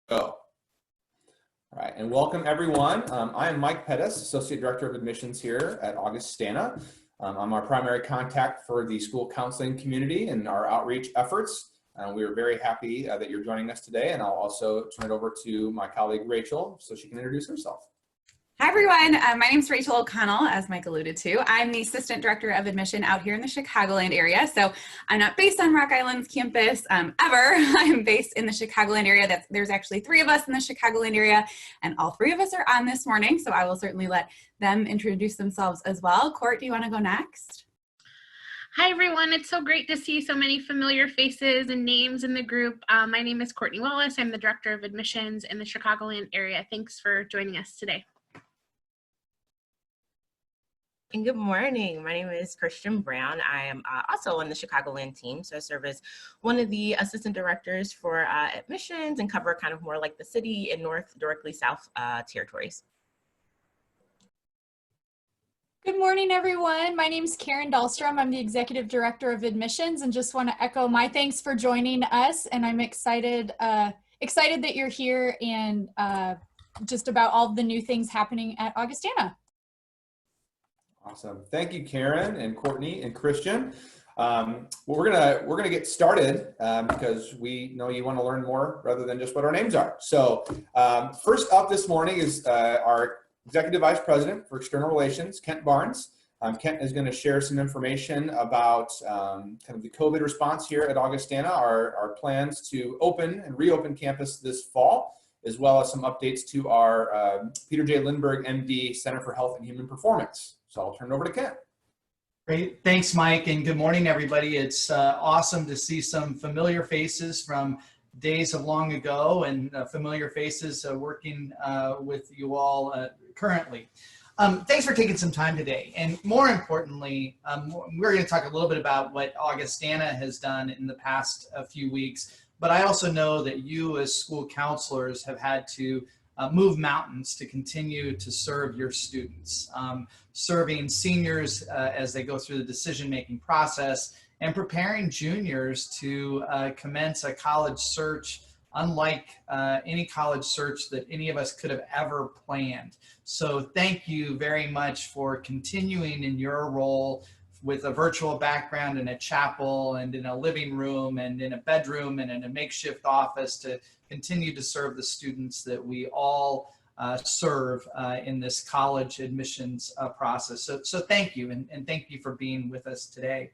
Go. All right, and welcome everyone. I am Mike Pettis, Associate Director of Admissions here at Augustana. I'm our primary contact for the school counseling community and our outreach efforts. We are very happy that you're joining us today, and I'll also turn it over to my colleague Rachel so she can introduce herself. Hi everyone, my name is Rachel O'Connell, as Mike alluded to. I'm the Assistant Director of Admission out here in the Chicagoland area. So I'm not based on Rock Island's campus ever. I'm based in the Chicagoland area. There's actually 3 of us in the Chicagoland area, and all 3 of us are on this morning. So I will certainly let them introduce themselves as well. Court, do you want to go next? Hi everyone, it's so great to see so many familiar faces and names in the group. My name is Courtney Wallace. I'm the Director of Admissions in the Chicagoland area. Thanks for joining us today. And good morning. My name is Christian Brown. I am also on the Chicagoland team, so I serve as one of the assistant directors for admissions and cover kind of more like the city and north, directly south territories. Good morning, everyone. My name is Karen Dahlstrom. I'm the Executive Director of Admissions, and just want to echo my thanks for joining us. And I'm excited that you're here and just about all the new things happening at Augustana. Awesome. Thank you, Karen and Courtney and Christian. Well, we're gonna get started because we know you want to learn more rather than just what our names are. So first up this morning is our Executive Vice President for External Relations, Kent Barnds. Kent is going to share some information about kind of the COVID response here at Augustana, our plans to open and reopen campus this fall, as well as some updates to our Peter J. Lindbergh, MD, Center for Health and Human Performance. So I'll turn it over to Kent. Great, thanks Mike, and good morning everybody. It's awesome to see some familiar faces from days of long ago and familiar faces working with you all currently. Thanks for taking some time today, and more importantly, we're going to talk a little bit about what Augustana has done in the past few weeks, but I also know that you as school counselors have had to move mountains to continue to serve your students, serving seniors as they go through the decision-making process, and preparing juniors to commence a college search unlike any college search that any of us could have ever planned. So thank you very much for continuing in your role with a virtual background in a chapel and in a living room and in a bedroom and in a makeshift office to continue to serve the students that we all serve in this college admissions process. So thank you, and thank you for being with us today.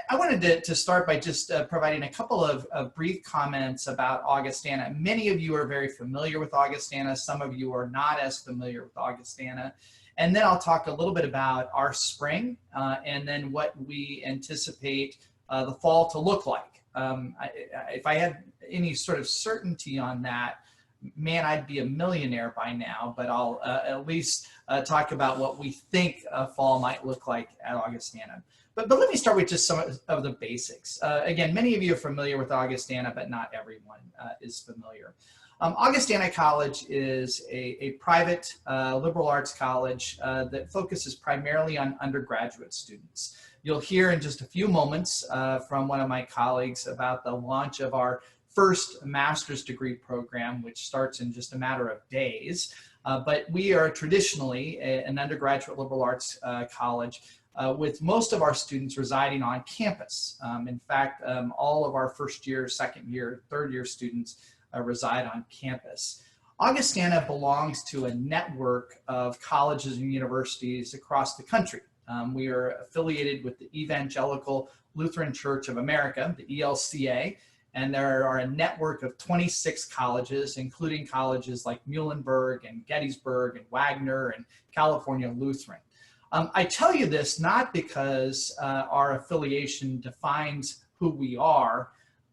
I wanted to start by just providing a couple of brief comments about Augustana. Many of you are very familiar with Augustana. Some of you are not as familiar with Augustana. And then I'll talk a little bit about our spring and then what we anticipate the fall to look like. If I had any sort of certainty on that, man, I'd be a millionaire by now, but I'll at least talk about what we think fall might look like at Augustana. But let me start with just some of the basics. Again, many of you are familiar with Augustana, but not everyone is familiar. Augustana College is a private liberal arts college that focuses primarily on undergraduate students. You'll hear in just a few moments from one of my colleagues about the launch of our first master's degree program, which starts in just a matter of days. But we are traditionally an undergraduate liberal arts college with most of our students residing on campus. In fact, all of our first year, second year, third year students reside on campus. Augustana belongs to a network of colleges and universities across the country. We are affiliated with the Evangelical Lutheran Church of America, the ELCA, and there are a network of 26 colleges, including colleges like Muhlenberg and Gettysburg and Wagner and California Lutheran. I tell you this not because our affiliation defines who we are,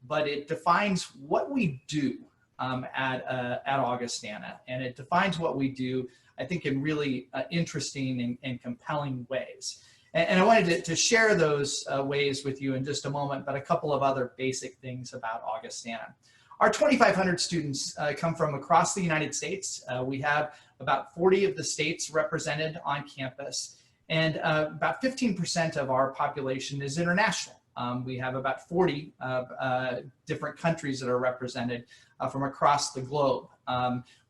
but it defines what we do at Augustana, and it defines what we do, I think, in really interesting and compelling ways. And I wanted to share those ways with you in just a moment, but a couple of other basic things about Augustana. Our 2,500 students come from across the United States. We have about 40 of the states represented on campus. And about 15% of our population is international. We have about 40 different countries that are represented from across the globe.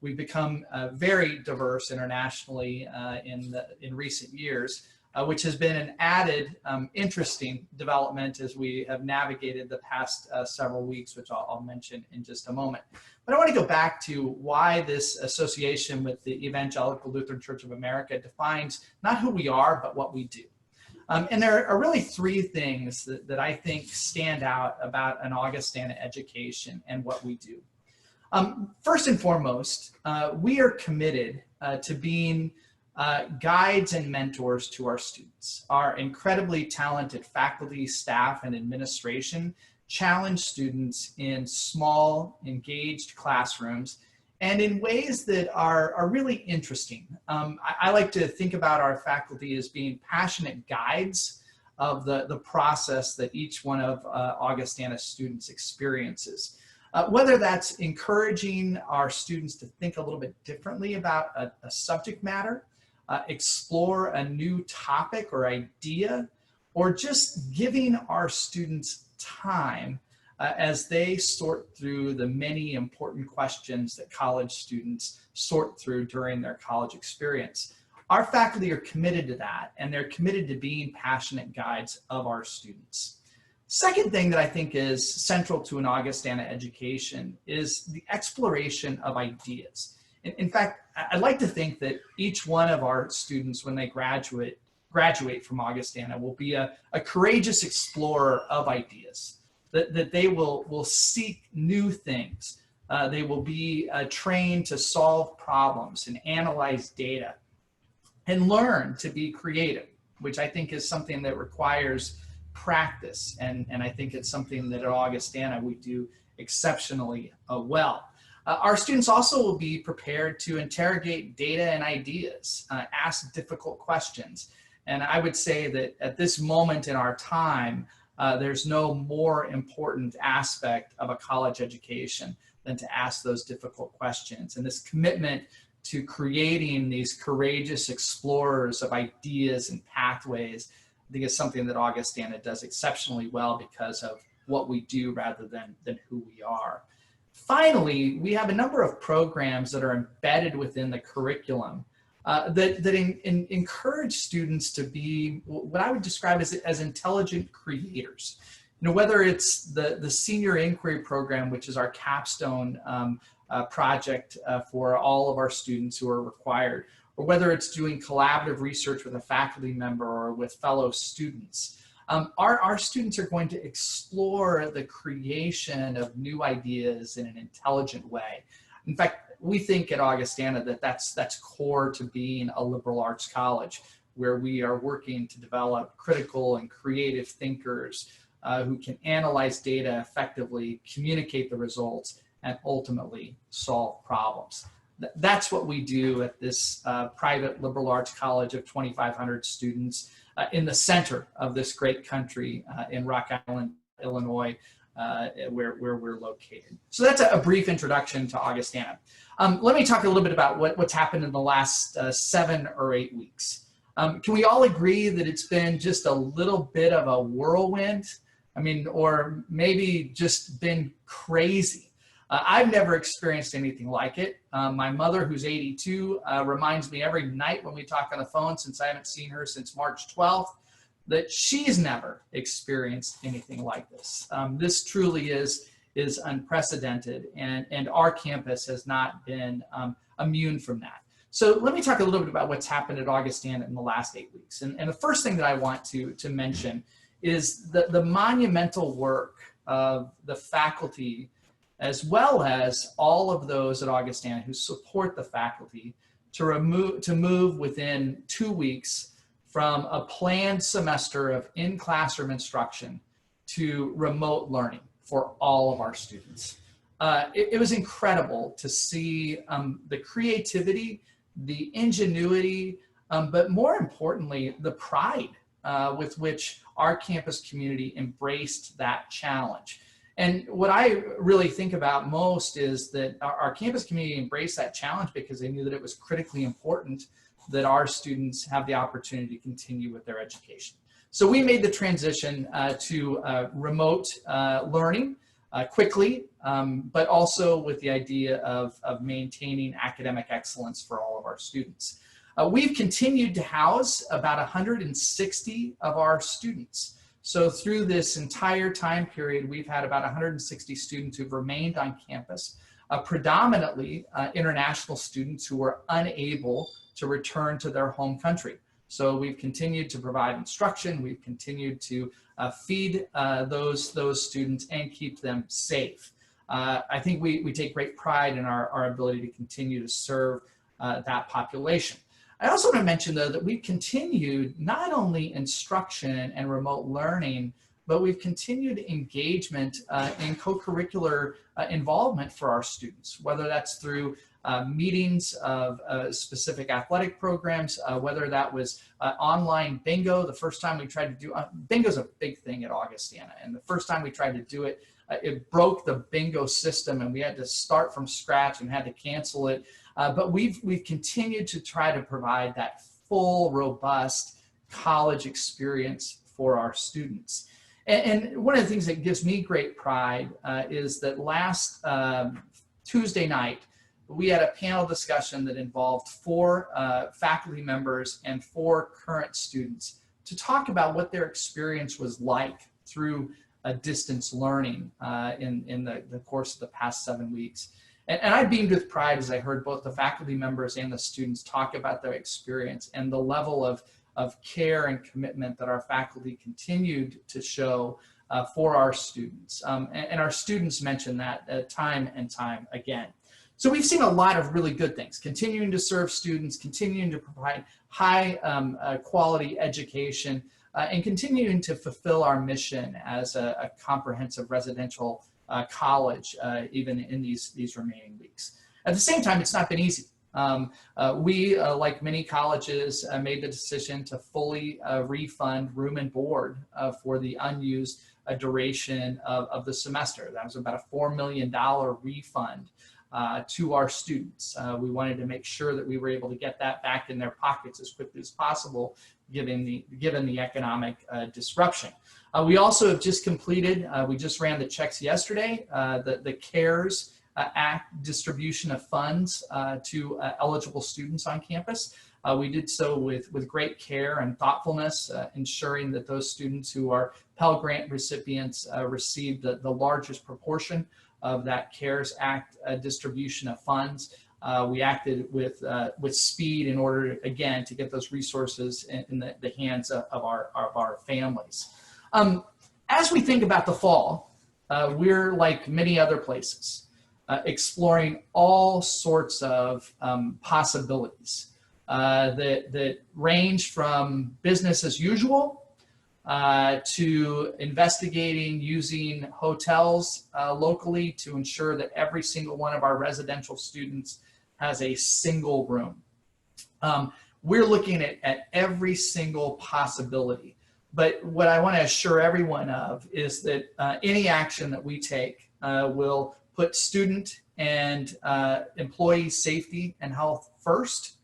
We've become very diverse internationally in recent years, which has been an added interesting development as we have navigated the past several weeks, which I'll mention in just a moment. But I want to go back to why this association with the Evangelical Lutheran Church of America defines not who we are, but what we do. And there are really three things that I think stand out about an Augustana education and what we do. First and foremost, we are committed to being guides and mentors to our students. Our incredibly talented faculty, staff, and administration challenge students in small, engaged classrooms and in ways that are really interesting. I like to think about our faculty as being passionate guides of the process that each one of Augustana students experiences. Whether that's encouraging our students to think a little bit differently about a subject matter, explore a new topic or idea, or just giving our students time as they sort through the many important questions that college students sort through during their college experience. Our faculty are committed to that, and they're committed to being passionate guides of our students. Second thing that I think is central to an Augustana education is the exploration of ideas. In fact, I'd like to think that each one of our students, when they graduate from Augustana, will be a courageous explorer of ideas. That they will seek new things. They will be trained to solve problems and analyze data and learn to be creative, which I think is something that requires practice. And I think it's something that at Augustana we do exceptionally well. Our students also will be prepared to interrogate data and ideas, ask difficult questions. And I would say that at this moment in our time, there's no more important aspect of a college education than to ask those difficult questions. And this commitment to creating these courageous explorers of ideas and pathways, I think is something that Augustana does exceptionally well because of what we do rather than who we are. Finally, we have a number of programs that are embedded within the curriculum that encourage students to be what I would describe as intelligent creators. You know, whether it's the Senior Inquiry Program, which is our capstone project for all of our students who are required, or whether it's doing collaborative research with a faculty member or with fellow students. Our students are going to explore the creation of new ideas in an intelligent way. In fact, we think at Augustana that that's core to being a liberal arts college, where we are working to develop critical and creative thinkers who can analyze data effectively, communicate the results, and ultimately solve problems. That's what we do at this private liberal arts college of 2,500 students in the center of this great country in Rock Island, Illinois, where we're located. So that's a brief introduction to Augustana. Let me talk a little bit about what's happened in the last 7 or 8 weeks. Can we all agree that it's been just a little bit of a whirlwind? I mean, or maybe just been crazy. I've never experienced anything like it. My mother, who's 82, reminds me every night when we talk on the phone, since I haven't seen her since March 12th, that she's never experienced anything like this. This truly is unprecedented, and our campus has not been immune from that. So let me talk a little bit about what's happened at Augustana in the last 8 weeks. And the first thing that I want to mention is the monumental work of the faculty, as well as all of those at Augustana who support the faculty to move within 2 weeks from a planned semester of in-classroom instruction to remote learning for all of our students. It was incredible to see the creativity, the ingenuity, but more importantly, the pride with which our campus community embraced that challenge. And what I really think about most is that our campus community embraced that challenge because they knew that it was critically important, that our students have the opportunity to continue with their education. So we made the transition to remote learning quickly, but also with the idea of maintaining academic excellence for all of our students. We've continued to house about 160 of our students. So through this entire time period, we've had about 160 students who've remained on campus, predominantly international students who were unable to return to their home country. So we've continued to provide instruction, we've continued to feed those students and keep them safe. I think we take great pride in our ability to continue to serve that population. I also want to mention, though, that we've continued not only instruction and remote learning, but we've continued engagement in co-curricular involvement for our students, whether that's through meetings of specific athletic programs, whether that was online bingo. The first time we tried to do, bingo's a big thing at Augustana, and the first time we tried to do it, it broke the bingo system and we had to start from scratch and had to cancel it. But we've continued to try to provide that full, robust college experience for our students. And one of the things that gives me great pride is that last Tuesday night, we had a panel discussion that involved 4 faculty members and 4 current students to talk about what their experience was like through distance learning in the course of the past 7 weeks. And I beamed with pride as I heard both the faculty members and the students talk about their experience and the level of care and commitment that our faculty continued to show for our students. And our students mentioned that time and time again. So we've seen a lot of really good things, continuing to serve students, continuing to provide high quality education, and continuing to fulfill our mission as a comprehensive residential college, even in these remaining weeks. At the same time, it's not been easy. We, like many colleges, made the decision to fully refund room and board for the unused duration of the semester. That was about a $4 million refund to our students. We wanted to make sure that we were able to get that back in their pockets as quickly as possible, given the economic disruption. We also have just completed, we just ran the checks yesterday, the CARES Act distribution of funds to eligible students on campus. We did so with great care and thoughtfulness, ensuring that those students who are Pell Grant recipients received the largest proportion of that CARES Act distribution of funds. We acted with speed in order, again, to get those resources in the hands of our families. As we think about the fall, we're like many other places, exploring all sorts of possibilities that range from business as usual to investigating using hotels locally to ensure that every single one of our residential students has a single room. We're looking at every single possibility. But what I want to assure everyone of is that any action that we take will put student and employee safety and health first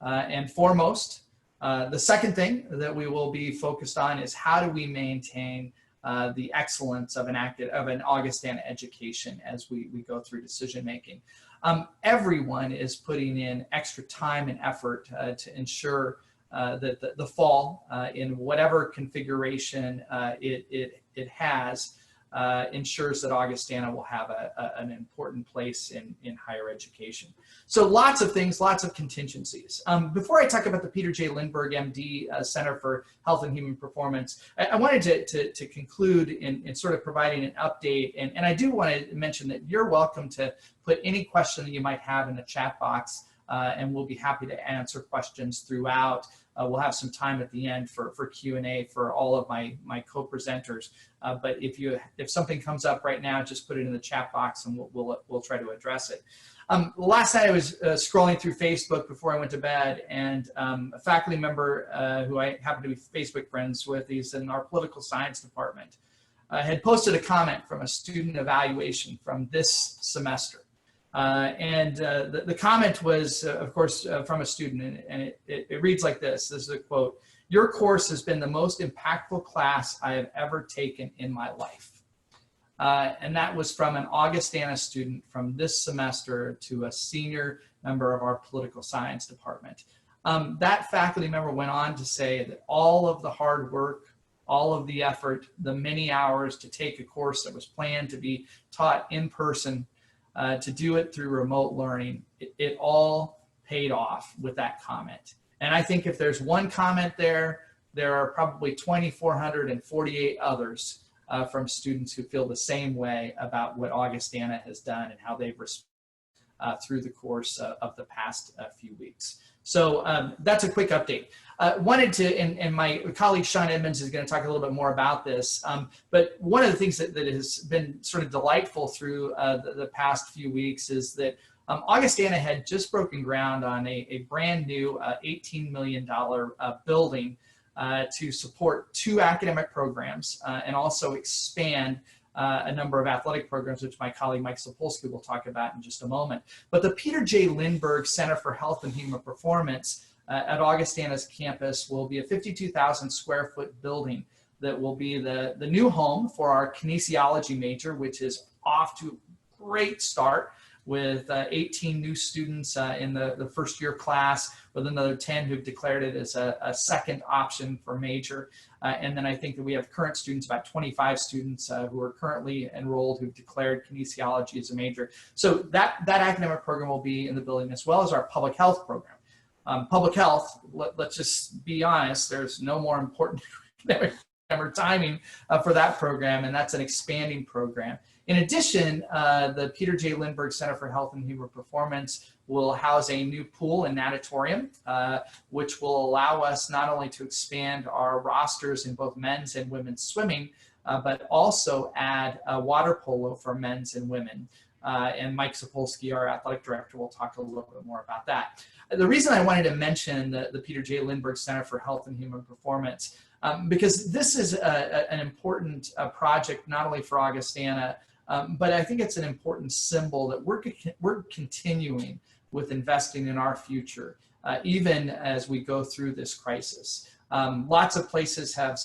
and foremost. The second thing that we will be focused on is how do we maintain the excellence of an Augustana education as we go through decision making. Everyone is putting in extra time and effort to ensure that the fall, in whatever configuration it has, ensures that Augustana will have an important place in higher education. So lots of things, lots of contingencies. Before I talk about the Peter J. Lindbergh, MD Center for Health and Human Performance, I wanted to conclude in sort of providing an update. And I do want to mention that you're welcome to put any question that you might have in the chat box, and we'll be happy to answer questions throughout. We'll have some time at the end for Q&A for all of my co-presenters. But if something comes up right now, just put it in the chat box and we'll try to address it. Last night I was scrolling through Facebook before I went to bed, and a faculty member who I happen to be Facebook friends with, he's in our political science department, had posted a comment from a student evaluation from this semester. The comment was, of course, from a student, and it reads like this. This is a quote: "Your course has been the most impactful class I have ever taken in my life." And that was from an Augustana student from this semester to a senior member of our political science department. That faculty member went on to say that all of the hard work, all of the effort, the many hours to take a course that was planned to be taught in person, to do it through remote learning, it all paid off with that comment. And I think if there's one comment there, there are probably 2,448 others from students who feel the same way about what Augustana has done and how they've responded through the course of the past few weeks. So that's a quick update. Wanted to, and my colleague Shaun Edmonds is going to talk a little bit more about this, but one of the things that has been sort of delightful through the past few weeks is that Augustana had just broken ground on a brand new $18 million building to support 2 academic programs and also expand a number of athletic programs, which my colleague Mike Zapolski will talk about in just a moment. But the Peter J. Lindbergh Center for Health and Human Performance at Augustana's campus will be a 52,000 square foot building that will be the new home for our kinesiology major, which is off to a great start with 18 new students in the first year class, with another 10 who've declared it as a second option for major. And then I think that we have current students, about 25 students who are currently enrolled who've declared kinesiology as a major. So that academic program will be in the building, as well as our public health program. Public health, let's just be honest, there's no more important academic timing for that program, and that's an expanding program. In addition, the Peter J. Lindbergh Center for Health and Human Performance will house a new pool and natatorium, which will allow us not only to expand our rosters in both men's and women's swimming, but also add water polo for men's and women. And Mike Zapolski, our athletic director, will talk a little bit more about that. The reason I wanted to mention the Peter J. Lindbergh Center for Health and Human Performance, because this is an important project not only for Augustana, but I think it's an important symbol that we're continuing with investing in our future, even as we go through this crisis. Lots of places have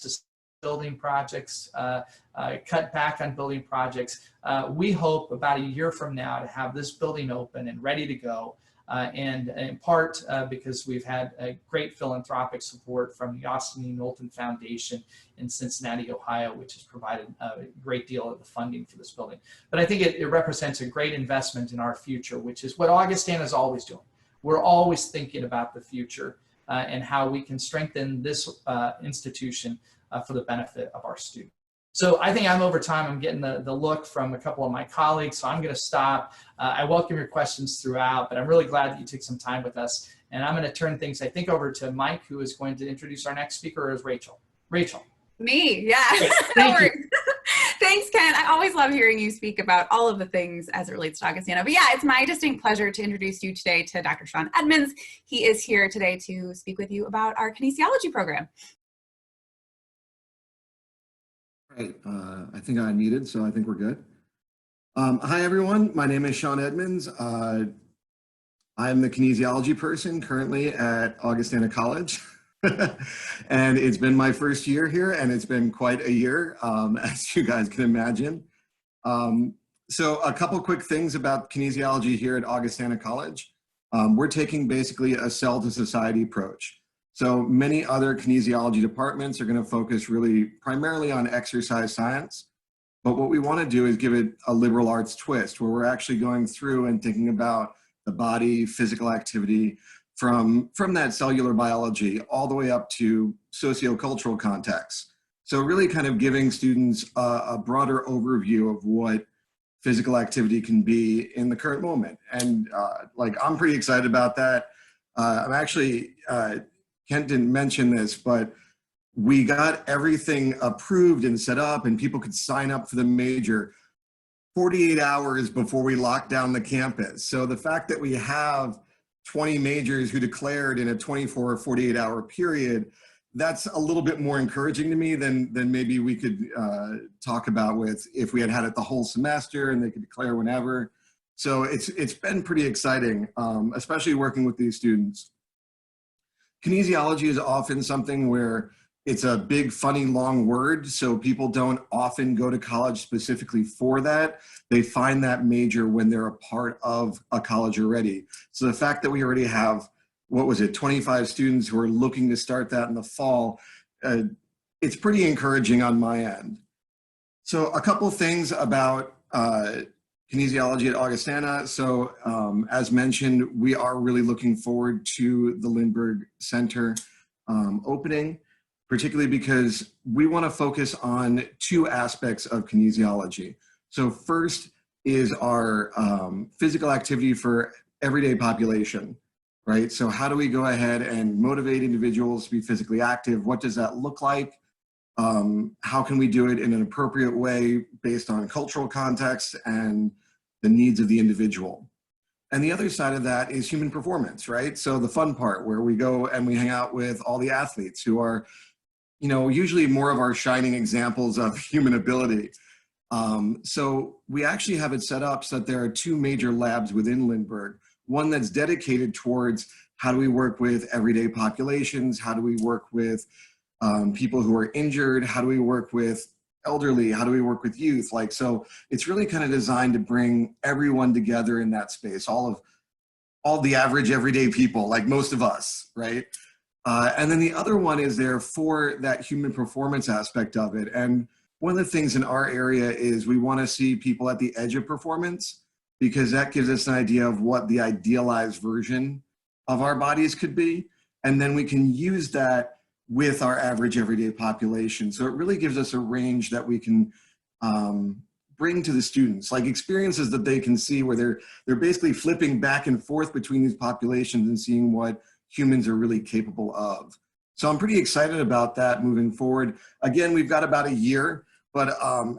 building projects, cut back on building projects. We hope about a year from now to have this building open and ready to go. And in part because we've had a great philanthropic support from the Austin E. Knowlton Foundation in Cincinnati, Ohio, which has provided a great deal of the funding for this building. But I think it represents a great investment in our future, which is what Augustana is always doing. We're always thinking about the future and how we can strengthen this institution for the benefit of our students. So I think I'm over time. I'm getting the look from a couple of my colleagues, so I'm going to stop. I welcome your questions throughout, but I'm really glad that you took some time with us. And I'm going to turn things, I think, over to Mike, who is going to introduce our next speaker, is Rachel. Rachel. Me, yeah. Great. Thank you. Thanks, Ken. I always love hearing you speak about all of the things as it relates to Augustana. But yeah, it's my distinct pleasure to introduce you today to Dr. Shaun Edmonds. He is here today to speak with you about our kinesiology program. Right, I think I muted, so I think we're good. Hi, everyone. My name is Shaun Edmonds. I'm the kinesiology person currently at Augustana College. And it's been my first year here, and it's been quite a year, as you guys can imagine. So a couple quick things about kinesiology here at Augustana College. We're taking basically a cell to society approach. So many other kinesiology departments are going to focus really primarily on exercise science. But what we want to do is give it a liberal arts twist, where we're actually going through and thinking about the body, physical activity, from that cellular biology all the way up to sociocultural contexts. So really kind of giving students a broader overview of what physical activity can be in the current moment. And I'm pretty excited about that. I'm actually, Kent didn't mention this, but we got everything approved and set up, and people could sign up for the major 48 hours before we locked down the campus. So the fact that we have 20 majors who declared in a 24 or 48 hour period, that's a little bit more encouraging to me than maybe we could talk about with if we had it the whole semester and they could declare whenever. So it's been pretty exciting, especially working with these students. Kinesiology is often something where it's a big, funny, long word, so people don't often go to college specifically for that. They find that major when they're a part of a college already. So the fact that we already have, 25 students who are looking to start that in the fall, it's pretty encouraging on my end. So a couple things about kinesiology at Augustana. So as mentioned, we are really looking forward to the Lindbergh Center opening, particularly because we want to focus on two aspects of kinesiology. So first is our physical activity for everyday population, right? So how do we go ahead and motivate individuals to be physically active? What does that look like? How can we do it in an appropriate way based on cultural context and the needs of the individual? And the other side of that is human performance, right? So the fun part where we go and we hang out with all the athletes who are, usually more of our shining examples of human ability. So we actually have it set up so that there are two major labs within Lindbergh. One that's dedicated towards how do we work with everyday populations? How do we work with people who are injured? How do we work with elderly? How do we work with youth? So it's really kind of designed to bring everyone together in that space, all the average everyday people, like most of us, right? And then the other one is there for that human performance aspect of it. And one of the things in our area is we want to see people at the edge of performance, because that gives us an idea of what the idealized version of our bodies could be. And then we can use that with our average everyday population. So it really gives us a range that we can bring to the students, like experiences that they can see where they're basically flipping back and forth between these populations and seeing what humans are really capable of. So I'm pretty excited about that moving forward. Again, we've got about a year, but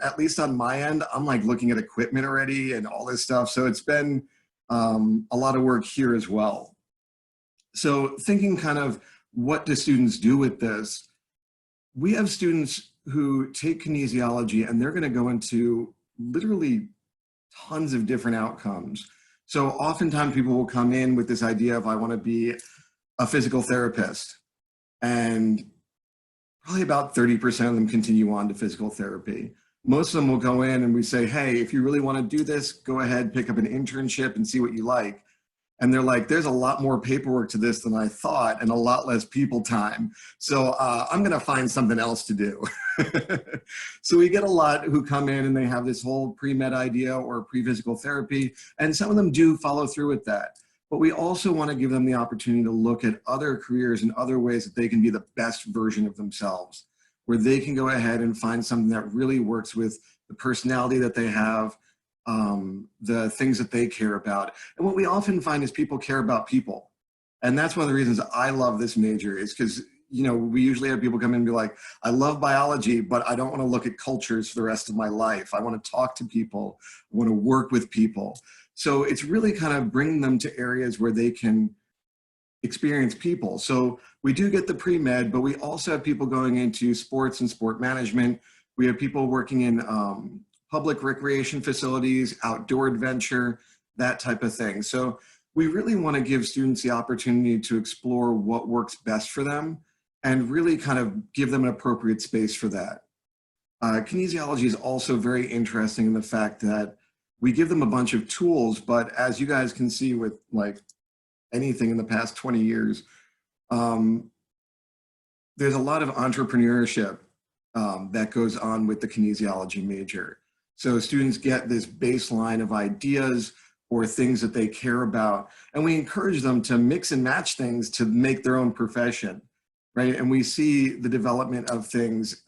at least on my end, I'm like looking at equipment already and all this stuff. So it's been a lot of work here as well. So thinking kind of, what do students do with this? We have students who take kinesiology and they're going to go into literally tons of different outcomes. So oftentimes people will come in with this idea of, I want to be a physical therapist. And probably about 30% of them continue on to physical therapy. Most of them will go in and we say, hey, if you really want to do this, go ahead, pick up an internship and see what you like. And they're like, there's a lot more paperwork to this than I thought and a lot less people time. So I'm going to find something else to do. So we get a lot who come in and they have this whole pre-med idea or pre-physical therapy, and some of them do follow through with that. But we also want to give them the opportunity to look at other careers and other ways that they can be the best version of themselves, where they can go ahead and find something that really works with the personality that they have, the things that they care about. And what we often find is people care about people. And that's one of the reasons I love this major, is because, we usually have people come in and be like, I love biology, but I don't want to look at cultures for the rest of my life. I want to talk to people. I want to work with people. So it's really kind of bringing them to areas where they can experience people. So we do get the pre-med, but we also have people going into sports and sport management. We have people working in public recreation facilities, outdoor adventure, that type of thing. So we really want to give students the opportunity to explore what works best for them and really kind of give them an appropriate space for that. Kinesiology is also very interesting in the fact that we give them a bunch of tools, but as you guys can see with like anything in the past 20 years, there's a lot of entrepreneurship that goes on with the kinesiology major. So students get this baseline of ideas or things that they care about, and we encourage them to mix and match things to make their own profession, right? And we see the development of things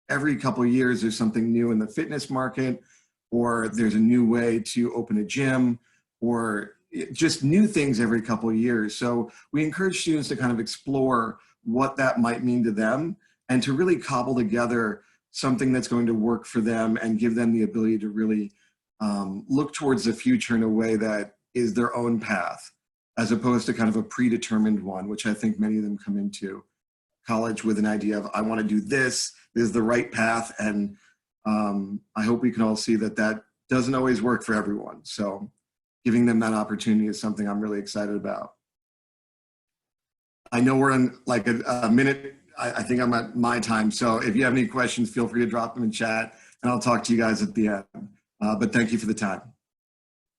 every couple of years. There's something new in the fitness market, or there's a new way to open a gym, or just new things every couple of years. So we encourage students to kind of explore what that might mean to them and to really cobble together something that's going to work for them and give them the ability to really look towards the future in a way that is their own path, as opposed to kind of a predetermined one, which I think many of them come into college with an idea of, I want to do this, this is the right path. And I hope we can all see that that doesn't always work for everyone. So giving them that opportunity is something I'm really excited about. I know we're in like a minute. I think I'm at my time. So if you have any questions, feel free to drop them in chat and I'll talk to you guys at the end. But thank you for the time.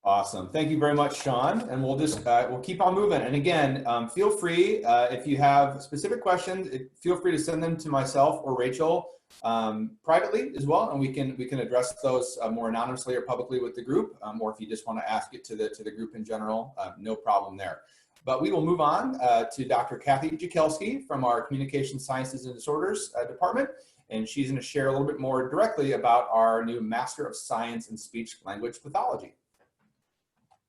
Awesome. Thank you very much, Shaun. And we'll just, we'll keep on moving. And again, feel free, if you have specific questions, feel free to send them to myself or Rachel privately as well. And we can address those more anonymously or publicly with the group. Or if you just want to ask it to the group in general, no problem there. But we will move on to Dr. Kathy Jakielski from our Communication Sciences and Disorders Department. And she's going to share a little bit more directly about our new Master of Science in Speech Language Pathology.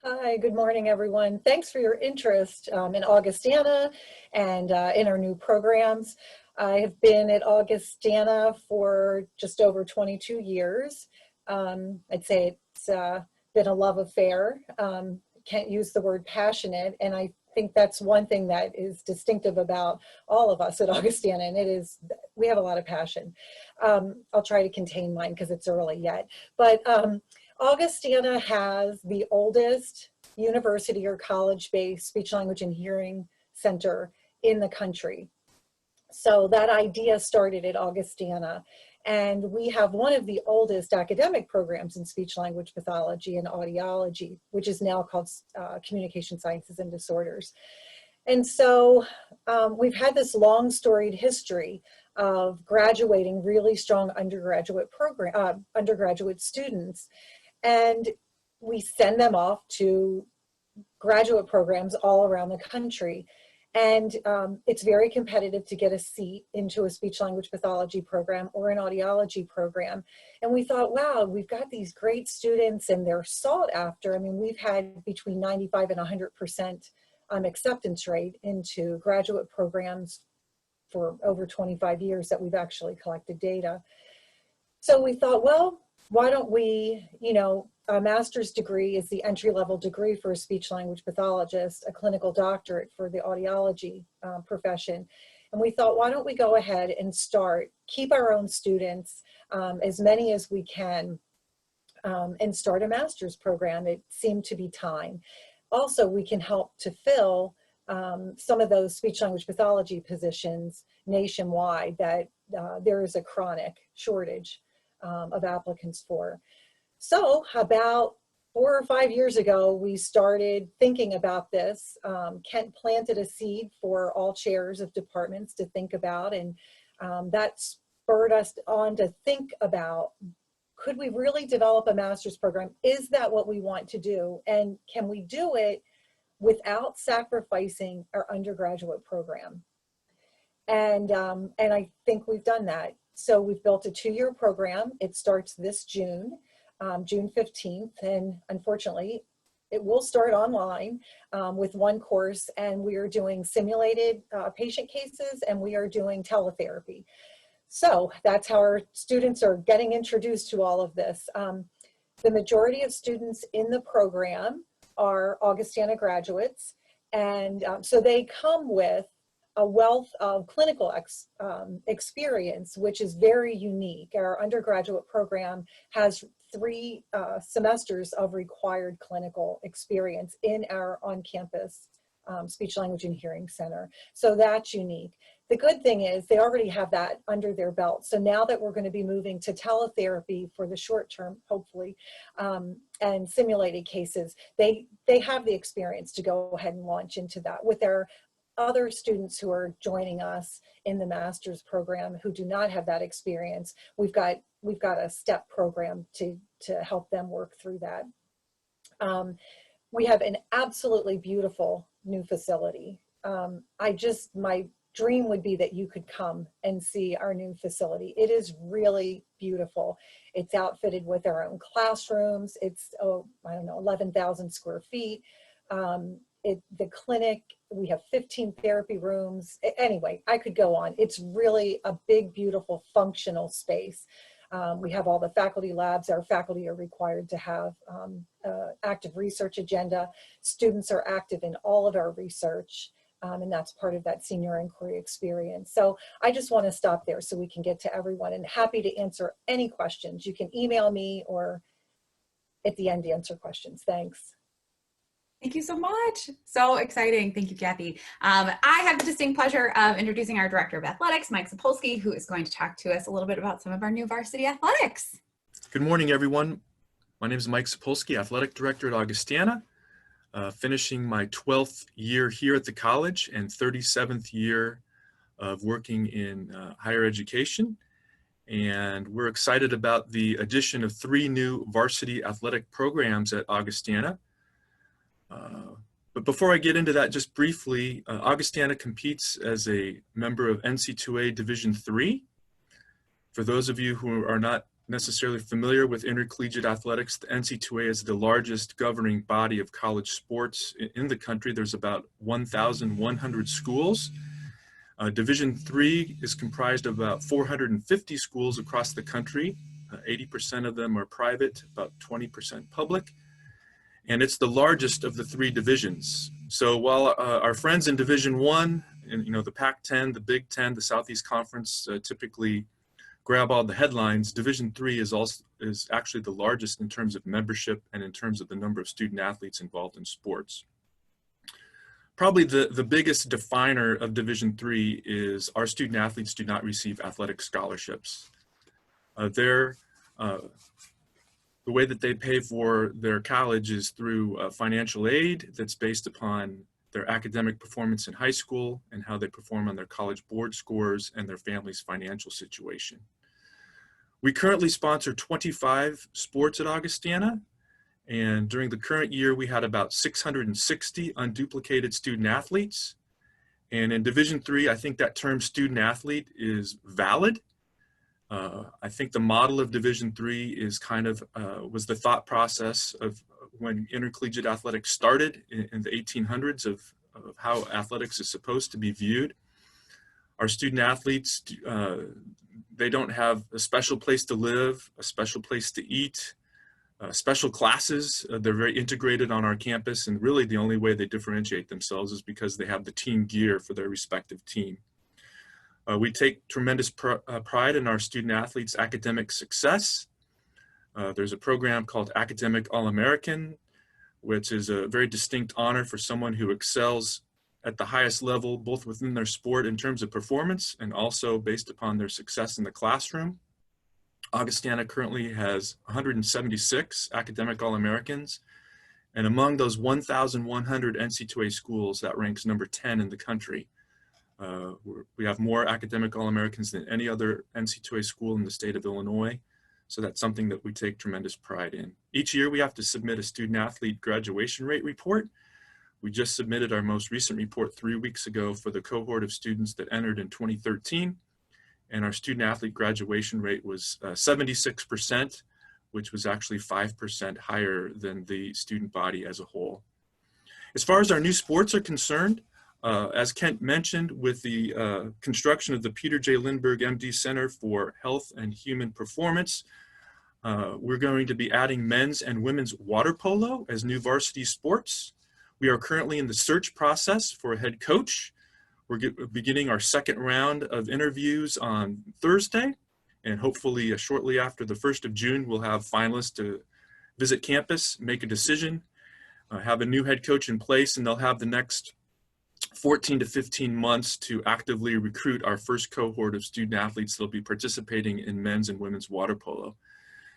Hi, good morning, everyone. Thanks for your interest in Augustana and in our new programs. I have been at Augustana for just over 22 years. I'd say it's been a love affair. Can't use the word passionate, and I think that's one thing that is distinctive about all of us at Augustana, and it is we have a lot of passion. I'll try to contain mine because it's early yet, but Augustana has the oldest university or college-based speech, language, and hearing center in the country. So that idea started at Augustana, and we have one of the oldest academic programs in speech language pathology and audiology, which is now called Communication Sciences and Disorders. And so we've had this long storied history of graduating really strong undergraduate students, and we send them off to graduate programs all around the country. And it's very competitive to get a seat into a speech language pathology program or an audiology program. And we thought, wow, we've got these great students and they're sought after. I mean, we've had between 95 and 100% acceptance rate into graduate programs for over 25 years that we've actually collected data. So we thought, well, why don't we, a master's degree is the entry-level degree for a speech language pathologist, a clinical doctorate for the audiology profession. And we thought, why don't we go ahead and keep our own students, as many as we can, and start a master's program. It seemed to be time. Also, we can help to fill some of those speech language pathology positions nationwide that there is a chronic shortage of applicants for. So about 4 or 5 years ago, we started thinking about this. Kent planted a seed for all chairs of departments to think about, and that spurred us on to think about, could we really develop a master's program? Is that what we want to do? And can we do it without sacrificing our undergraduate program? And I think we've done that. So we've built a 2-year program. It starts this June, June 15th, and unfortunately, it will start online with 1 course, and we are doing simulated patient cases, and we are doing teletherapy. So that's how our students are getting introduced to all of this. The majority of students in the program are Augustana graduates, and so they come with a wealth of clinical experience, which is very unique. Our undergraduate program has 3 semesters of required clinical experience in our on-campus speech, language, and hearing center. So that's unique. The good thing is they already have that under their belt. So now that we're going to be moving to teletherapy for the short term, hopefully, and simulated cases, they have the experience to go ahead and launch into that. With their other students who are joining us in the master's program who do not have that experience, we've got a step program to help them work through that. We have an absolutely beautiful new facility. My dream would be that you could come and see our new facility. It is really beautiful. It's outfitted with our own classrooms. It's, 11,000 square feet. The clinic, we have 15 therapy rooms. Anyway, I could go on. It's really a big, beautiful, functional space. We have all the faculty labs. Our faculty are required to have active research agenda. Students are active in all of our research, and that's part of that senior inquiry experience. So I just want to stop there so we can get to everyone, and happy to answer any questions. You can email me or at the end answer questions. Thanks. Thank you so much. So exciting. Thank you, Kathy. I have the distinct pleasure of introducing our Director of Athletics, Mike Zapolski, who is going to talk to us a little bit about some of our new varsity athletics. Good morning, everyone. My name is Mike Zapolski, Athletic Director at Augustana, finishing my 12th year here at the college and 37th year of working in higher education. And we're excited about the addition of 3 new varsity athletic programs at Augustana. But before I get into that, just briefly, Augustana competes as a member of NC2A Division III. For those of you who are not necessarily familiar with intercollegiate athletics, the NC2A is the largest governing body of college sports in the country. There's about 1,100 schools. Division III is comprised of about 450 schools across the country. 80% of them are private, about 20% public. And it's the largest of the 3 divisions. So while our friends in Division I, and the Pac-10, the Big Ten, the Southeast Conference typically grab all the headlines, Division III is actually the largest in terms of membership and in terms of the number of student athletes involved in sports. Probably the biggest definer of Division III is our student athletes do not receive athletic scholarships. The way that they pay for their college is through financial aid that's based upon their academic performance in high school and how they perform on their college board scores and their family's financial situation. We currently sponsor 25 sports at Augustana, and during the current year we had about 660 unduplicated student athletes. And in Division III, I think that term student athlete is valid. I think the model of Division III is was the thought process of when intercollegiate athletics started in the 1800s of how athletics is supposed to be viewed. Our student athletes, they don't have a special place to live, a special place to eat, special classes. They're very integrated on our campus, and really the only way they differentiate themselves is because they have the team gear for their respective team. We take tremendous pride in our student athletes' academic success. There's a program called Academic All-American, which is a very distinct honor for someone who excels at the highest level, both within their sport in terms of performance and also based upon their success in the classroom. Augustana currently has 176 Academic All-Americans, and among those 1,100 NC2A schools, that ranks number 10 in the country. We have more Academic All-Americans than any other NC2A school in the state of Illinois. So that's something that we take tremendous pride in. Each year we have to submit a student athlete graduation rate report. We just submitted our most recent report 3 weeks ago for the cohort of students that entered in 2013. And our student athlete graduation rate was 76%, which was actually 5% higher than the student body as a whole. As far as our new sports are concerned, as Kent mentioned, with the construction of the Peter J. Lindbergh MD Center for Health and Human Performance, we're going to be adding men's and women's water polo as new varsity sports. We are currently in the search process for a head coach. We're beginning our second round of interviews on Thursday, and hopefully shortly after the 1st of June, we'll have finalists to visit campus, make a decision, have a new head coach in place, and they'll have the next 14 to 15 months to actively recruit our first cohort of student athletes that'll be participating in men's and women's water polo.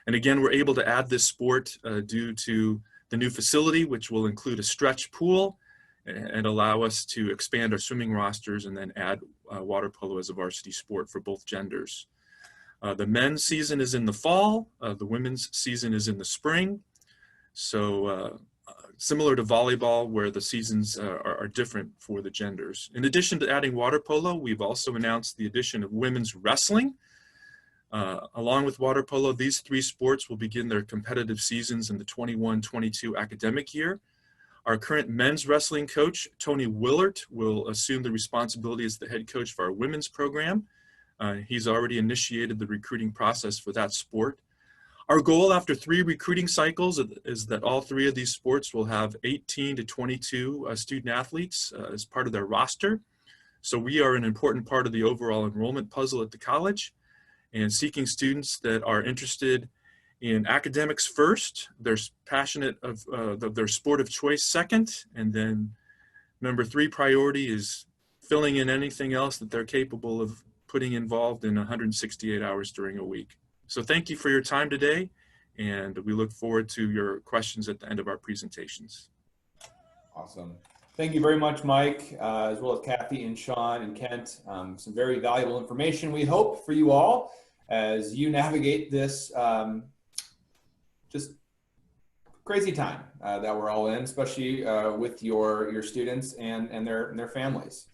And again, we're able to add this sport due to the new facility, which will include a stretch pool and allow us to expand our swimming rosters and then add water polo as a varsity sport for both genders. The men's season is in the fall, the women's season is in the spring. So similar to volleyball, where the seasons are different for the genders. In addition to adding water polo, we've also announced the addition of women's wrestling. Along with water polo, these 3 sports will begin their competitive seasons in the 21-22 academic year. Our current men's wrestling coach, Tony Willert, will assume the responsibility as the head coach for our women's program. He's already initiated the recruiting process for that sport. Our goal after 3 recruiting cycles is that all 3 of these sports will have 18 to 22 student athletes as part of their roster. So we are an important part of the overall enrollment puzzle at the college, and seeking students that are interested in academics first, they're passionate of their sport of choice second, and then number 3 priority is filling in anything else that they're capable of putting involved in 168 hours during a week. So thank you for your time today, and we look forward to your questions at the end of our presentations. Awesome. Thank you very much, Mike, as well as Kathy and Shaun and Kent. Some very valuable information, we hope, for you all as you navigate this just crazy time that we're all in, especially with your students and their families.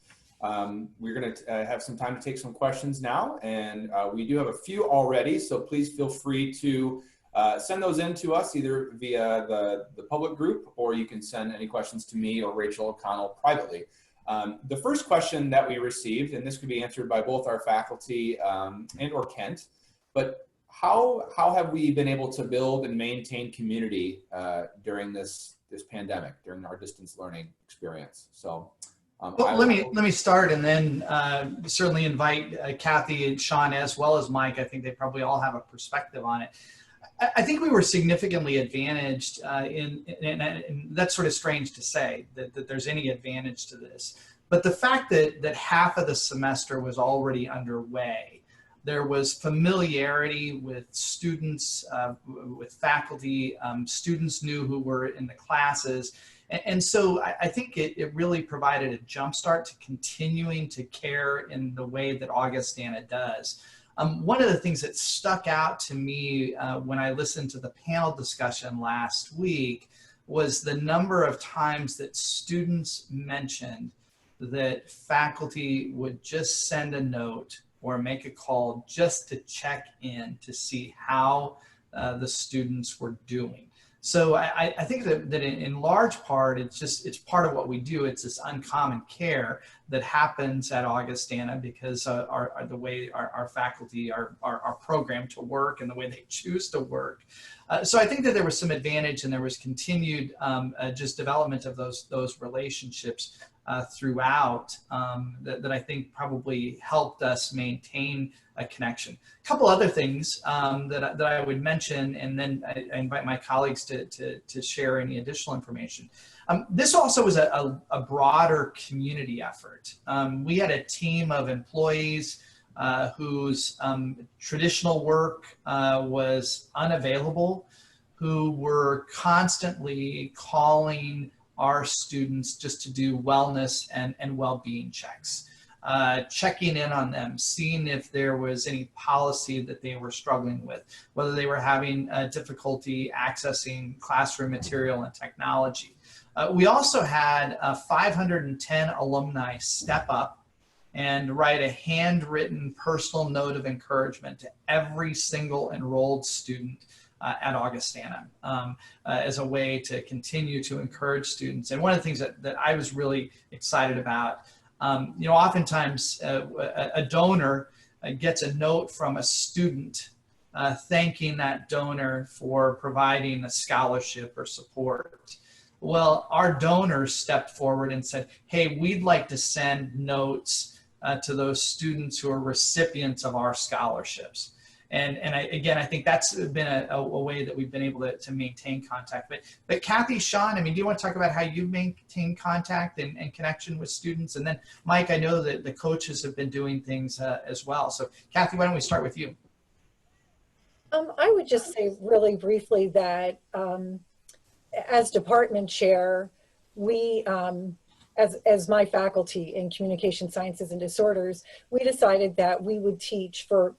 We're going to have some time to take some questions now, and we do have a few already, so please feel free to send those in to us either via the public group, or you can send any questions to me or Rachel O'Connell privately. The first question that we received, and this could be answered by both our faculty and or Kent, but how have we been able to build and maintain community during this pandemic, during our distance learning experience? So well, let me start, and then certainly invite Kathy and Shaun as well as Mike. I think they probably all have a perspective on it. I think we were significantly advantaged and that's sort of strange to say that there's any advantage to this. But the fact that half of the semester was already underway, there was familiarity with students, with faculty, students knew who were in the classes. And so I think it really provided a jumpstart to continuing to care in the way that Augustana does. One of the things that stuck out to me when I listened to the panel discussion last week was the number of times that students mentioned that faculty would just send a note or make a call just to check in to see how the students were doing. So I think that in large part, it's part of what we do. It's this uncommon care that happens at Augustana because the way our faculty are programmed to work and the way they choose to work. So I think that there was some advantage, and there was continued just development of those relationships throughout that I think probably helped us maintain a connection. A couple other things that I would mention, and then I invite my colleagues to share any additional information. This also was a broader community effort. We had a team of employees whose traditional work was unavailable, who were constantly calling our students just to do wellness and well-being checks, checking in on them, seeing if there was any policy that they were struggling with, whether they were having difficulty accessing classroom material and technology. We also had 510 alumni step up and write a handwritten personal note of encouragement to every single enrolled student at Augustana as a way to continue to encourage students. And one of the things that I was really excited about, oftentimes a donor gets a note from a student thanking that donor for providing a scholarship or support. Well, our donors stepped forward and said, hey, we'd like to send notes to those students who are recipients of our scholarships. And I think that's been a way that we've been able to maintain contact. But Kathy, Shaun, do you want to talk about how you maintain contact and connection with students? And then Mike, I know that the coaches have been doing things as well. So Kathy, why don't we start with you? I would just say really briefly that as department chair, we, as my faculty in communication sciences and disorders, we decided that we would teach for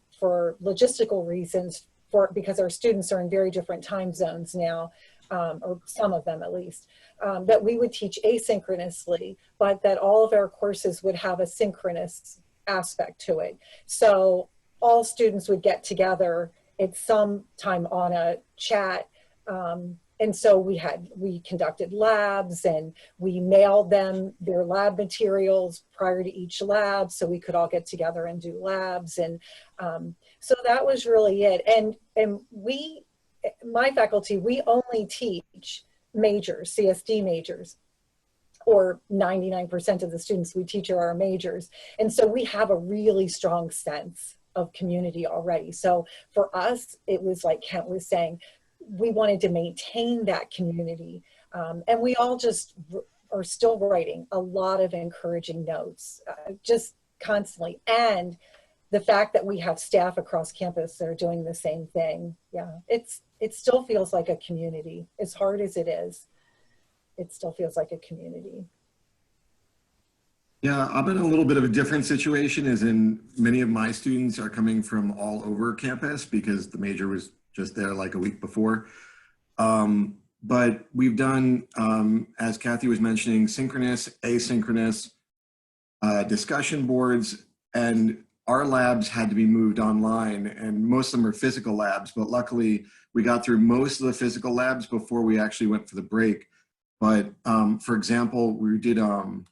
logistical reasons, because our students are in very different time zones now, or some of them at least, that we would teach asynchronously, but that all of our courses would have a synchronous aspect to it. So all students would get together at some time on a chat. And so we conducted labs, and we mailed them their lab materials prior to each lab so we could all get together and do labs. And so that was really it. And my faculty, we only teach majors, CSD majors, or 99% of the students we teach are our majors. And so we have a really strong sense of community already. So for us, it was like Kent was saying, we wanted to maintain that community. And we all just are still writing a lot of encouraging notes, just constantly. And the fact that we have staff across campus that are doing the same thing. Yeah, it still feels like a community. As hard as it is, it still feels like a community. Yeah, I'm in a little bit of a different situation, as in many of my students are coming from all over campus because the major was just there like a week before. But we've done, as Kathy was mentioning, synchronous, asynchronous discussion boards, and our labs had to be moved online, and most of them are physical labs, but luckily we got through most of the physical labs before we actually went for the break. But for example, we did a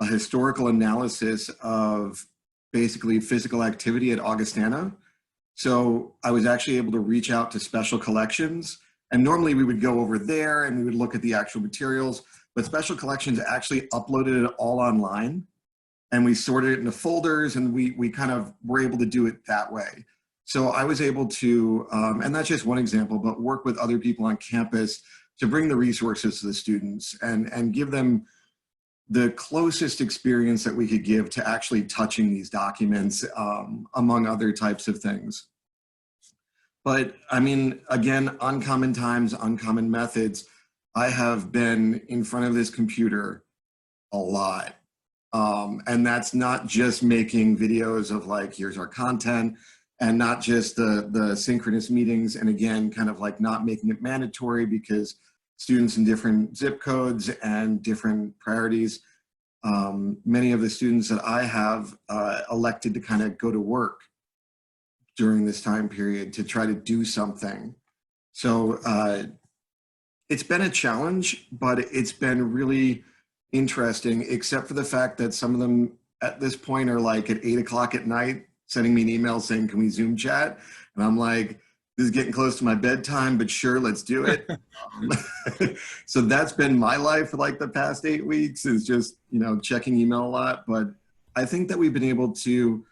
historical analysis of basically physical activity at Augustana. So I was actually able to reach out to special collections, and normally we would go over there and we would look at the actual materials, but special collections actually uploaded it all online, and we sorted it into folders, and we kind of were able to do it that way. So I was able to, and that's just one example, but work with other people on campus to bring the resources to the students and give them the closest experience that we could give to actually touching these documents, among other types of things. But I mean, again, uncommon times, uncommon methods. I have been in front of this computer a lot. And that's not just making videos of like, here's our content, and not just the synchronous meetings. And again, kind of like not making it mandatory because students in different zip codes and different priorities. Many of the students that I have elected to kind of go to work during this time period to try to do something. So it's been a challenge, but it's been really interesting, except for the fact that some of them at this point are like at 8 o'clock at night sending me an email saying, can we Zoom chat? And I'm like, this is getting close to my bedtime, but sure, let's do it. So that's been my life for like the past 8 weeks, is just, you know, checking email a lot. But I think that we've been able to,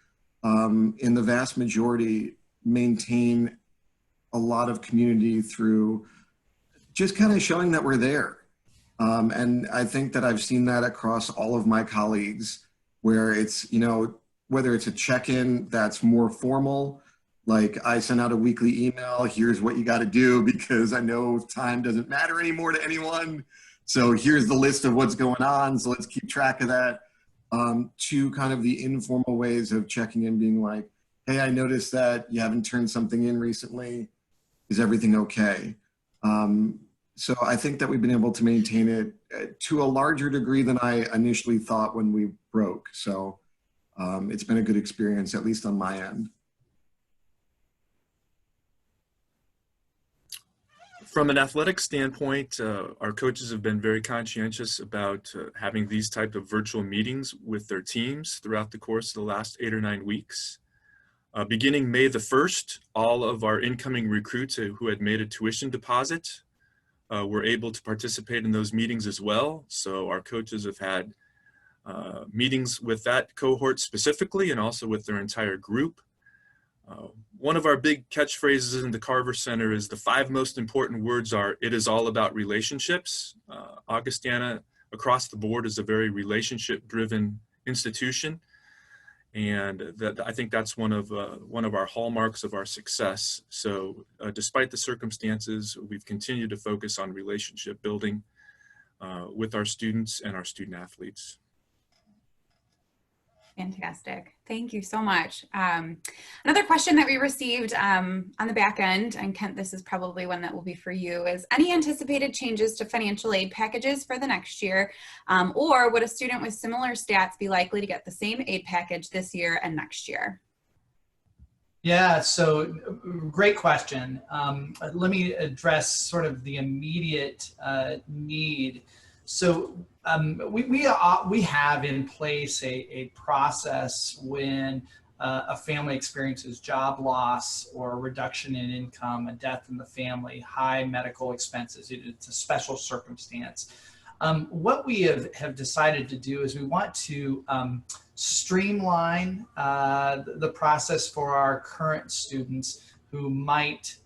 in the vast majority, maintain a lot of community through just kind of showing that we're there. And I think that I've seen that across all of my colleagues, where it's, you know, whether it's a check-in that's more formal, like I send out a weekly email, here's what you got to do because I know time doesn't matter anymore to anyone. So here's the list of what's going on, so let's keep track of that. To kind of the informal ways of checking in, being like, hey, I noticed that you haven't turned something in recently. Is everything okay? So I think that we've been able to maintain it to a larger degree than I initially thought when we broke. So it's been a good experience, at least on my end. From an athletic standpoint, our coaches have been very conscientious about having these type of virtual meetings with their teams throughout the course of the last 8 or 9 weeks. Beginning May the 1st, all of our incoming recruits who had made a tuition deposit were able to participate in those meetings as well. So our coaches have had meetings with that cohort specifically, and also with their entire group. One of our big catchphrases in the Carver Center is the 5 most important words are, it is all about relationships. Augustana across the board is a very relationship-driven institution. And that, I think that's one of our hallmarks of our success. So despite the circumstances, we've continued to focus on relationship building with our students and our student athletes. Fantastic. Thank you so much. Another question that we received on the back end, and Kent, this is probably one that will be for you, is any anticipated changes to financial aid packages for the next year? Or would a student with similar stats be likely to get the same aid package this year and next year? Yeah, so great question. Let me address sort of the immediate need. So we have in place a process when a family experiences job loss or a reduction in income, a death in the family, high medical expenses. It's a special circumstance. What we have decided to do is we want to streamline the process for our current students who might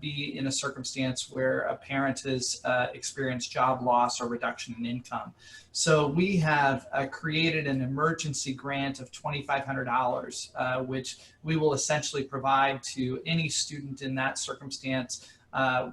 be in a circumstance where a parent has experienced job loss or reduction in income. So we have created an emergency grant of $2,500, which we will essentially provide to any student in that circumstance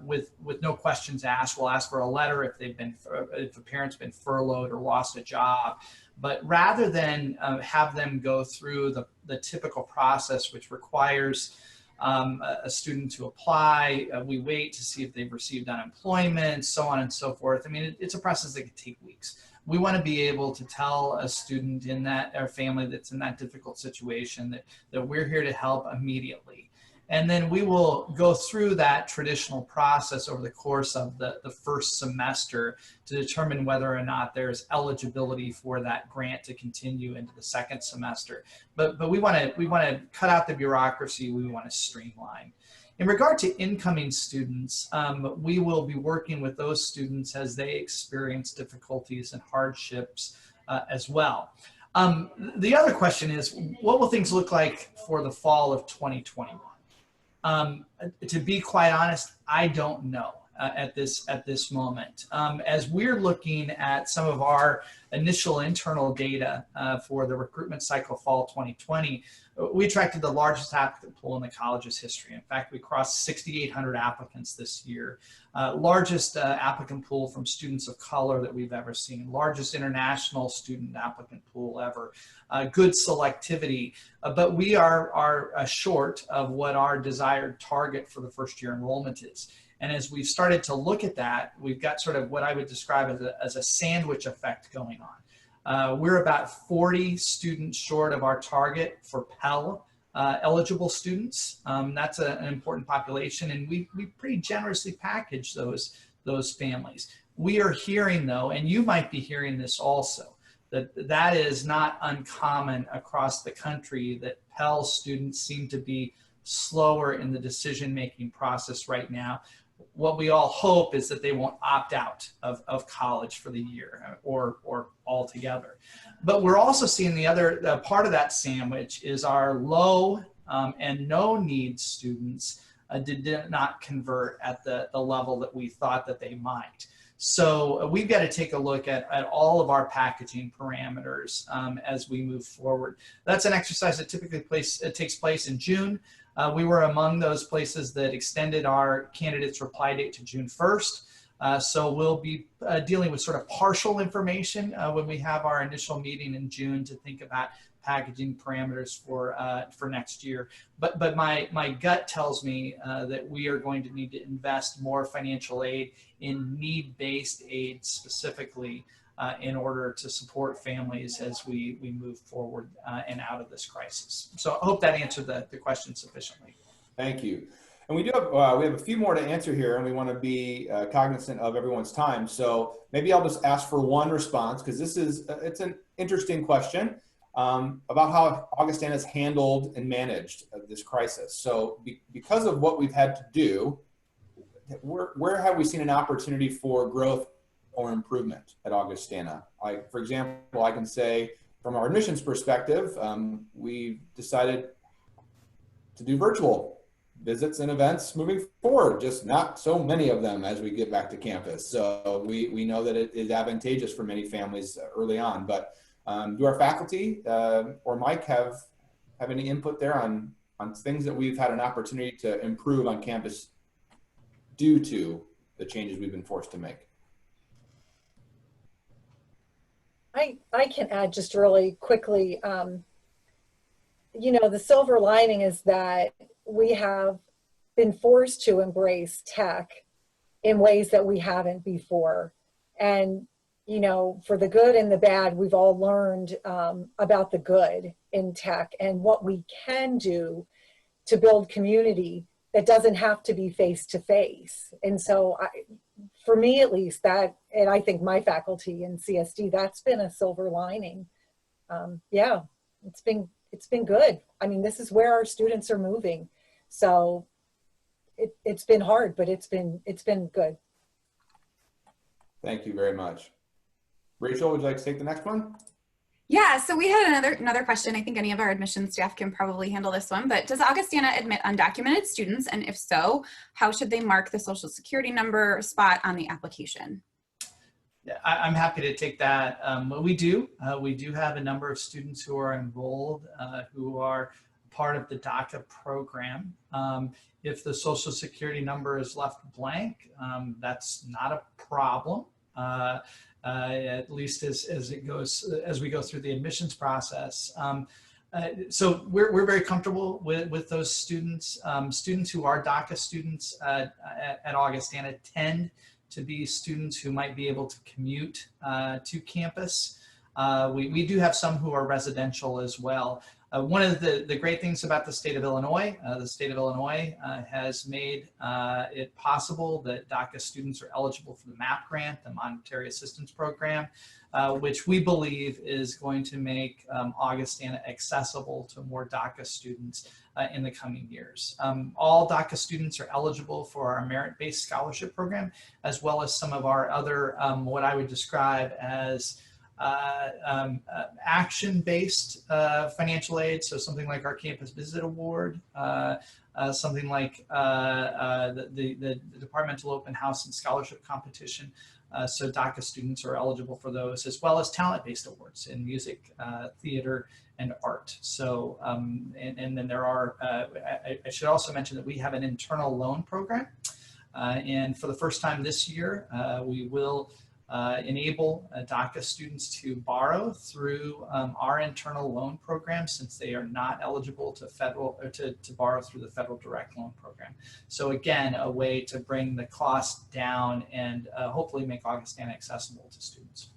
with no questions asked. We'll ask for a letter if if a parent's been furloughed or lost a job. But rather than have them go through the typical process, which requires a student to apply, we wait to see if they've received unemployment, so on and so forth. I mean, it's a process that could take weeks. We want to be able to tell a student in that, or family that's in that difficult situation, that we're here to help immediately. And then we will go through that traditional process over the course of the first semester to determine whether or not there's eligibility for that grant to continue into the second semester. But we want to cut out the bureaucracy. We want to streamline. In regard to incoming students, we will be working with those students as they experience difficulties and hardships as well. The other question is, what will things look like for the fall of 2021? To be quite honest, I don't know at this moment. As we're looking at some of our initial internal data for the recruitment cycle fall 2020, we attracted the largest applicant pool in the college's history. In fact, we crossed 6,800 applicants this year. Largest applicant pool from students of color that we've ever seen. Largest international student applicant pool ever. Good selectivity, but we are short of what our desired target for the first year enrollment is. And as we've started to look at that, we've got sort of what I would describe as a sandwich effect going on. We're about 40 students short of our target for Pell eligible students. That's an important population, and we pretty generously package those families. We are hearing, though, and you might be hearing this also, that is not uncommon across the country, that Pell students seem to be slower in the decision-making process right now. What we all hope is that they won't opt out of college for the year or altogether. But we're also seeing the other part of that sandwich is our low and no need students did not convert at the level that we thought that they might. So we've got to take a look at all of our packaging parameters as we move forward. That's an exercise that typically takes place in June. We were among those places that extended our candidates' reply date to June 1st. So we'll be dealing with sort of partial information when we have our initial meeting in June to think about packaging parameters for next year. But my gut tells me that we are going to need to invest more financial aid in need-based aid specifically in order to support families as we move forward and out of this crisis. So I hope that answered the question sufficiently. Thank you. And we have a few more to answer here, and we want to be cognizant of everyone's time. So maybe I'll just ask for one response, because it's an interesting question about how Augustana has handled and managed this crisis. So because of what we've had to do, where have we seen an opportunity for growth or improvement at Augustana? Like, for example, I can say from our admissions perspective, we decided to do virtual visits and events moving forward, just not so many of them as we get back to campus. So we know that it is advantageous for many families early on, but do our faculty or Mike have any input there on things that we've had an opportunity to improve on campus due to the changes we've been forced to make? I can add just really quickly, you know, the silver lining is that we have been forced to embrace tech in ways that we haven't before. And, you know, for the good and the bad, we've all learned about the good in tech and what we can do to build community that doesn't have to be face-to-face. And so for me, at least, that, and I think my faculty in CSD, that's been a silver lining. Yeah, it's been good. I mean, this is where our students are moving. So it's been hard, but it's been good. Thank you very much. Rachel, would you like to take the next one? Yeah, so we had another question. I think any of our admissions staff can probably handle this one, but does Augustana admit undocumented students? And if so, how should they mark the social security number spot on the application? Yeah, I'm happy to take that. We do have a number of students who are enrolled, who are part of the DACA program. If the social security number is left blank, that's not a problem. At least as we go through the admissions process. So we're very comfortable with those students. Students who are DACA students at Augustana tend to be students who might be able to commute to campus. We do have some who are residential as well. One of the great things about the state of Illinois, has made it possible that DACA students are eligible for the MAP grant, the Monetary Assistance Program, which we believe is going to make Augustana accessible to more DACA students in the coming years. All DACA students are eligible for our merit-based scholarship program, as well as some of our other, what I would describe as action-based financial aid, so something like our Campus Visit Award, something like the Departmental Open House and Scholarship Competition. So DACA students are eligible for those, as well as talent-based awards in music, theater, and art. So, and then there are, I should also mention that we have an internal loan program. And for the first time this year, we will enable DACA students to borrow through our internal loan program, since they are not eligible to to borrow through the federal direct loan program. So again, a way to bring the cost down and hopefully make Augustana accessible to students.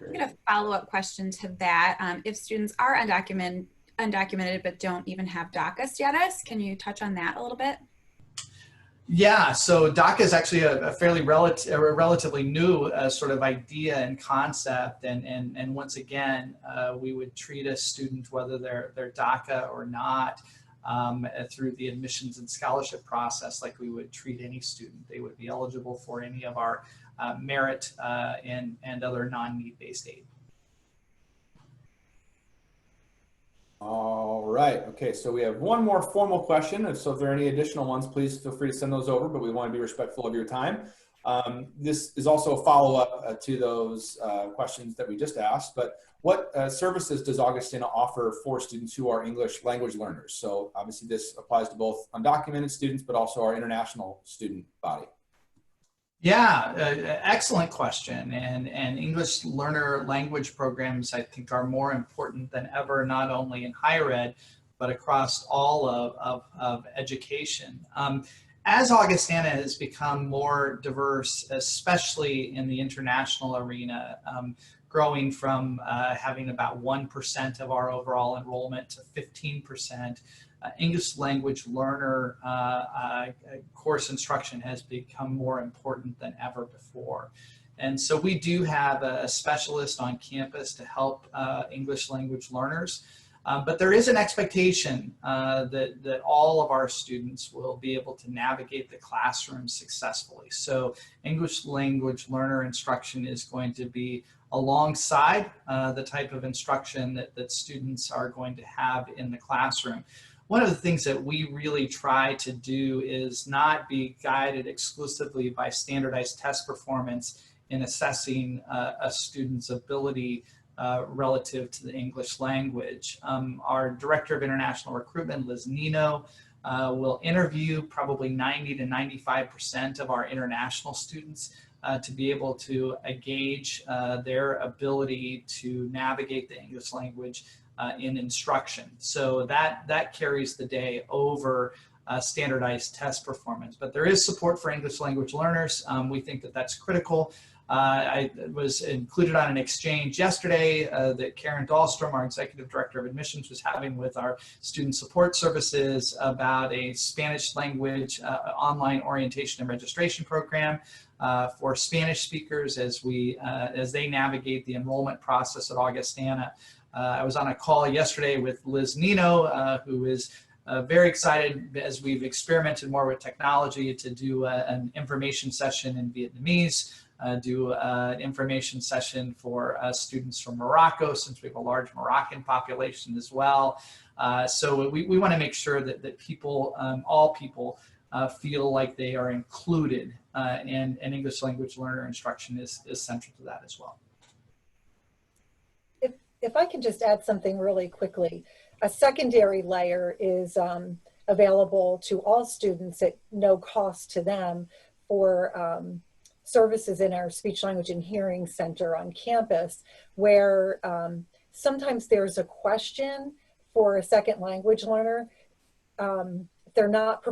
I'm going to follow-up question to that. If students are undocumented but don't even have DACA status, can you touch on that a little bit? Yeah, so DACA is actually a fairly relatively new sort of idea and concept, and once again, we would treat a student, whether they're DACA or not, through the admissions and scholarship process like we would treat any student. They would be eligible for any of our merit and other non-need-based aid. All right. Okay. So we have one more formal question. So if there are any additional ones, please feel free to send those over, but we want to be respectful of your time. This is also a follow-up to those questions that we just asked, but what services does Augustana offer for students who are English language learners? So obviously this applies to both undocumented students, but also our international student body. Yeah, excellent question. And English learner language programs, I think, are more important than ever, not only in higher ed, but across all of education. As Augustana has become more diverse, especially in the international arena, growing from having about 1% of our overall enrollment to 15%, English language learner course instruction has become more important than ever before. And so we do have a specialist on campus to help English language learners. But there is an expectation that all of our students will be able to navigate the classroom successfully. So English language learner instruction is going to be alongside the type of instruction that students are going to have in the classroom. One of the things that we really try to do is not be guided exclusively by standardized test performance in assessing a student's ability relative to the English language. Our Director of International Recruitment, Liz Nino, will interview probably 90 to 95% of our international students to be able to gauge their ability to navigate the English language in instruction. So that carries the day over standardized test performance. But there is support for English language learners. We think that that's critical. I was included on an exchange yesterday that Karen Dahlstrom, our Executive Director of Admissions, was having with our student support services about a Spanish language online orientation and registration program for Spanish speakers as they navigate the enrollment process at Augustana. I was on a call yesterday with Liz Nino, who is very excited as we've experimented more with technology to do an information session in Vietnamese, do an information session for students from Morocco, since we have a large Moroccan population as well. So we want to make sure that people, all people, feel like they are included, and English language learner instruction is central to that as well. If I can just add something really quickly, a secondary layer is available to all students at no cost to them for services in our Speech, Language, and Hearing Center on campus, where sometimes there's a question for a second language learner. They're not,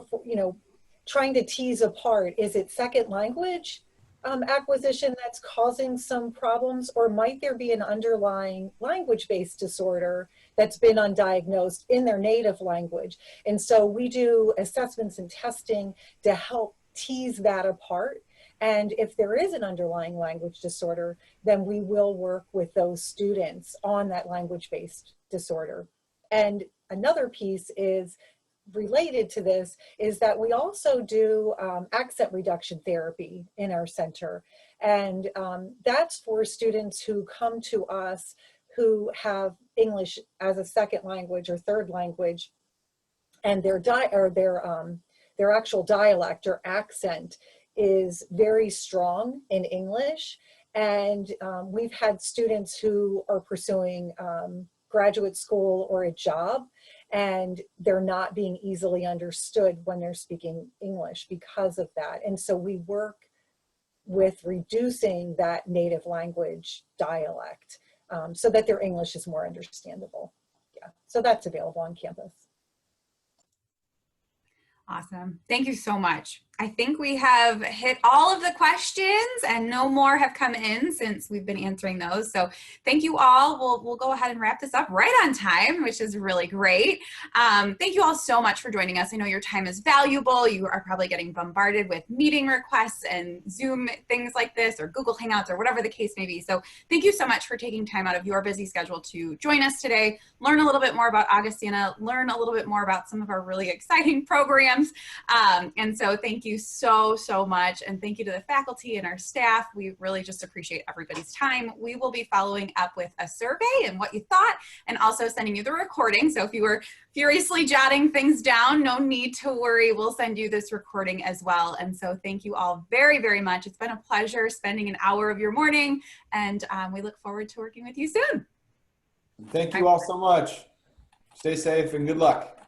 trying to tease apart, is it second language acquisition that's causing some problems, or might there be an underlying language-based disorder that's been undiagnosed in their native language? And so we do assessments and testing to help tease that apart. And if there is an underlying language disorder, then we will work with those students on that language-based disorder. And another piece is related to this is that we also do accent reduction therapy in our center. And that's for students who come to us who have English as a second language or third language, and their actual dialect or accent is very strong in English. And we've had students who are pursuing graduate school or a job, and they're not being easily understood when they're speaking English because of that. And so we work with reducing that native language dialect so that their English is more understandable. Yeah, so that's available on campus. Awesome. Thank you so much. I think we have hit all of the questions and no more have come in since we've been answering those. So thank you all. We'll go ahead and wrap this up right on time, which is really great. Thank you all so much for joining us. I know your time is valuable. You are probably getting bombarded with meeting requests and Zoom things like this, or Google Hangouts, or whatever the case may be. So thank you so much for taking time out of your busy schedule to join us today, learn a little bit more about Augustana, learn a little bit more about some of our really exciting programs. And so thank you so much, and thank you to the faculty and our staff. We really just appreciate everybody's time. We will be following up with a survey and what you thought, and also sending you the recording. So if you were furiously jotting things down, no need to worry. We'll send you this recording as well. And so thank you all very much. It's been a pleasure spending an hour of your morning, and we look forward to working with you soon. Thank you all so much. Stay safe and good luck.